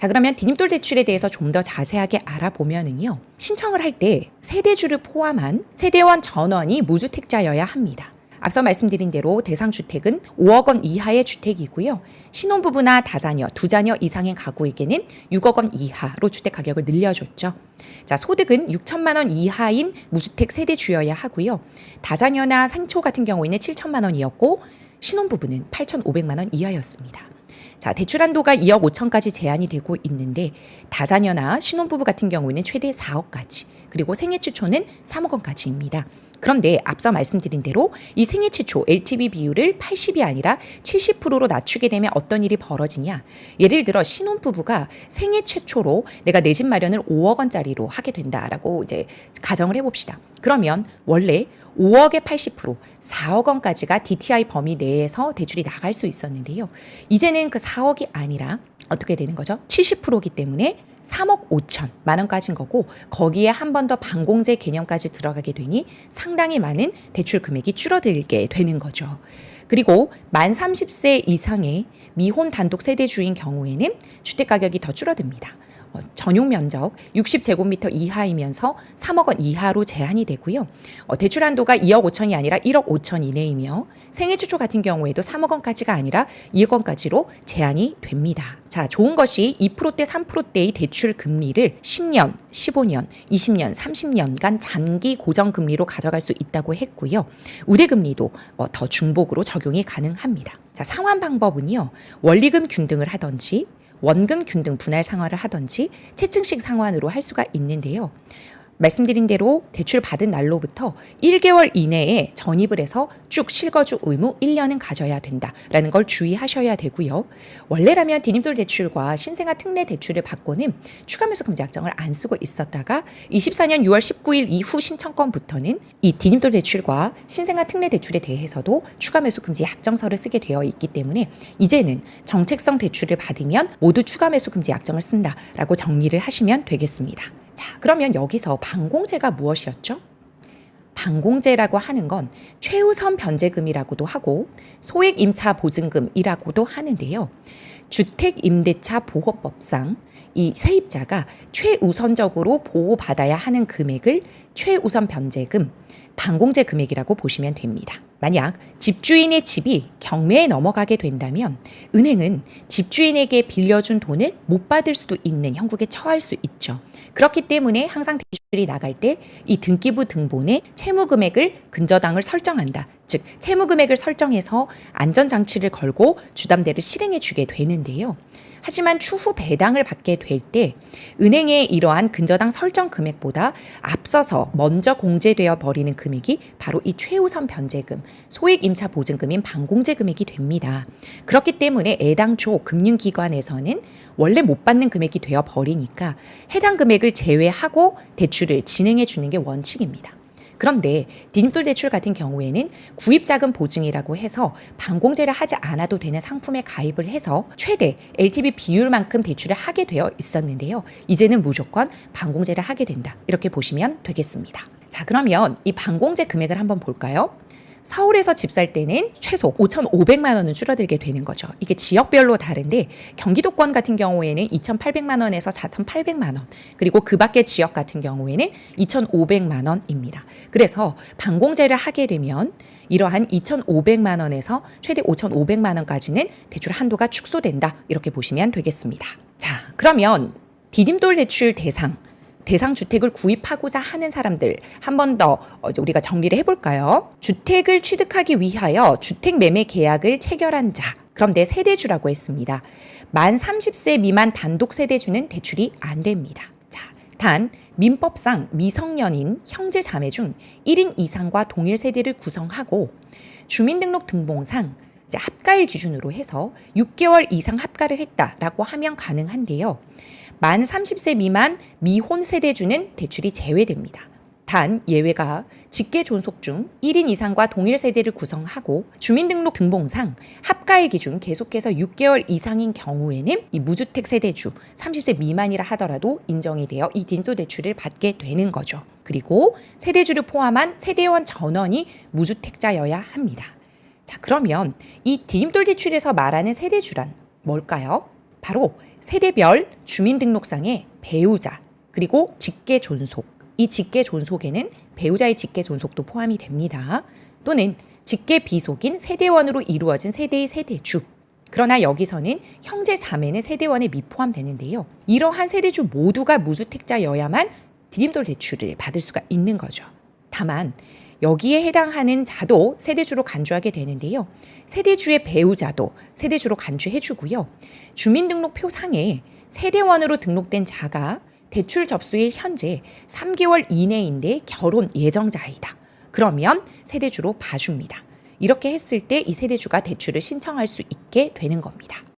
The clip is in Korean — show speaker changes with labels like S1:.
S1: 자, 그러면 디딤돌 대출에 대해서 좀 더 자세하게 알아보면은요. 신청을 할 때 세대주를 포함한 세대원 전원이 무주택자여야 합니다. 앞서 말씀드린 대로 대상 주택은 5억 원 이하의 주택이고요. 신혼부부나 다자녀, 두자녀 이상의 가구에게는 6억 원 이하로 주택 가격을 늘려줬죠. 자, 소득은 6천만 원 이하인 무주택 세대주여야 하고요. 다자녀나 상초 같은 경우에는 7천만 원이었고 신혼부부는 8,500만 원 이하였습니다. 자, 대출 한도가 2억 5천까지 제한이 되고 있는데 다자녀나 신혼부부 같은 경우에는 최대 4억까지, 그리고 생애 최초는 3억 원까지입니다. 그런데 앞서 말씀드린 대로 이 생애 최초 LTV 비율을 80이 아니라 70%로 낮추게 되면 어떤 일이 벌어지냐. 예를 들어 신혼부부가 생애 최초로 내가 내 집 마련을 5억 원짜리로 하게 된다라고 이제 가정을 해봅시다. 그러면 원래 5억의 80%, 4억 원까지가 DTI 범위 내에서 대출이 나갈 수 있었는데요. 이제는 그 4억이 아니라 어떻게 되는 거죠? 70%이기 때문에 3억 5천만 원까지인 거고, 거기에 한 번 더 반공제 개념까지 들어가게 되니 상당히 많은 대출 금액이 줄어들게 되는 거죠. 그리고 만 30세 이상의 미혼 단독 세대주인 경우에는 주택 가격이 더 줄어듭니다. 전용 면적 60제곱미터 이하이면서 3억 원 이하로 제한이 되고요. 대출 한도가 2억 5천이 아니라 1억 5천 이내이며 생애 최초 같은 경우에도 3억 원까지가 아니라 2억 원까지로 제한이 됩니다. 자, 좋은 것이 2%대 3%대의 대출 금리를 10년, 15년, 20년, 30년간 장기 고정 금리로 가져갈 수 있다고 했고요. 우대 금리도 더 중복으로 적용이 가능합니다. 자, 상환 방법은요. 원리금 균등을 하던지 원금 균등 분할 상환을 하던지 채층식 상환으로 할 수가 있는데요. 말씀드린 대로 대출 받은 날로부터 1개월 이내에 전입을 해서 쭉 실거주 의무 1년은 가져야 된다라는 걸 주의하셔야 되고요. 원래라면 디딤돌 대출과 신생아 특례 대출을 받고는 추가매수 금지 약정을 안 쓰고 있었다가 24년 6월 19일 이후 신청권부터는 이 디딤돌 대출과 신생아 특례 대출에 대해서도 추가매수 금지 약정서를 쓰게 되어 있기 때문에 이제는 정책성 대출을 받으면 모두 추가매수 금지 약정을 쓴다라고 정리를 하시면 되겠습니다. 자, 그러면 여기서 반공제가 무엇이었죠? 반공제라고 하는 건 최우선 변제금이라고도 하고 소액 임차 보증금이라고도 하는데요. 주택임대차 보호법상 이 세입자가 최우선적으로 보호받아야 하는 금액을 최우선 변제금, 반공제 금액이라고 보시면 됩니다. 만약 집주인의 집이 경매에 넘어가게 된다면 은행은 집주인에게 빌려준 돈을 못 받을 수도 있는 형국에 처할 수 있죠. 그렇기 때문에 항상 대출이 나갈 때 이 등기부 등본에 채무금액을 근저당을 설정한다. 즉 채무금액을 설정해서 안전장치를 걸고 주담대를 실행해 주게 되는데요. 하지만 추후 배당을 받게 될 때 은행의 이러한 근저당 설정 금액보다 앞서서 먼저 공제되어 버리는 금액이 바로 이 최우선 변제금, 소액 임차 보증금인 반공제 금액이 됩니다. 그렇기 때문에 애당초 금융기관에서는 원래 못 받는 금액이 되어 버리니까 해당 금액을 제외하고 대출을 진행해 주는 게 원칙입니다. 그런데 디딤돌 대출 같은 경우에는 구입자금 보증이라고 해서 반공제를 하지 않아도 되는 상품에 가입을 해서 최대 LTV 비율만큼 대출을 하게 되어 있었는데요. 이제는 무조건 반공제를 하게 된다. 이렇게 보시면 되겠습니다. 자, 그러면 이 반공제 금액을 한번 볼까요? 서울에서 집 살 때는 최소 5,500만 원은 줄어들게 되는 거죠. 이게 지역별로 다른데 경기도권 같은 경우에는 2,800만 원에서 4,800만 원, 그리고 그 밖의 지역 같은 경우에는 2,500만 원입니다. 그래서 반공제를 하게 되면 이러한 2,500만 원에서 최대 5,500만 원까지는 대출 한도가 축소된다. 이렇게 보시면 되겠습니다. 자, 그러면 디딤돌 대출 대상 주택을 구입하고자 하는 사람들 한 번 더 우리가 정리를 해볼까요? 주택을 취득하기 위하여 주택 매매 계약을 체결한 자, 그런데 세대주라고 했습니다. 만 30세 미만 단독 세대주는 대출이 안 됩니다. 자, 단 민법상 미성년인 형제 자매 중 1인 이상과 동일 세대를 구성하고 주민등록 등본상 합가일 기준으로 해서 6개월 이상 합가를 했다라고 하면 가능한데요. 만 30세 미만 미혼 세대주는 대출이 제외됩니다. 단 예외가 직계 존속 중 1인 이상과 동일 세대를 구성하고 주민등록 등본상 합가일 기준 계속해서 6개월 이상인 경우에는 이 무주택 세대주 30세 미만이라 하더라도 인정이 되어 이 디딤돌 대출을 받게 되는 거죠. 그리고 세대주를 포함한 세대원 전원이 무주택자여야 합니다. 자, 그러면 이 디딤돌 대출에서 말하는 세대주란 뭘까요? 바로 세대별 주민등록상의 배우자 그리고 직계존속, 이 직계존속에는 배우자의 직계존속도 포함이 됩니다. 또는 직계비속인 세대원으로 이루어진 세대의 세대주. 그러나 여기서는 형제 자매는 세대원에 미포함되는데요. 이러한 세대주 모두가 무주택자여야만 디딤돌 대출을 받을 수가 있는 거죠. 다만 여기에 해당하는 자도 세대주로 간주하게 되는데요. 세대주의 배우자도 세대주로 간주해주고요. 주민등록표 상에 세대원으로 등록된 자가 대출 접수일 현재 3개월 이내인데 결혼 예정자이다. 그러면 세대주로 봐줍니다. 이렇게 했을 때 이 세대주가 대출을 신청할 수 있게 되는 겁니다.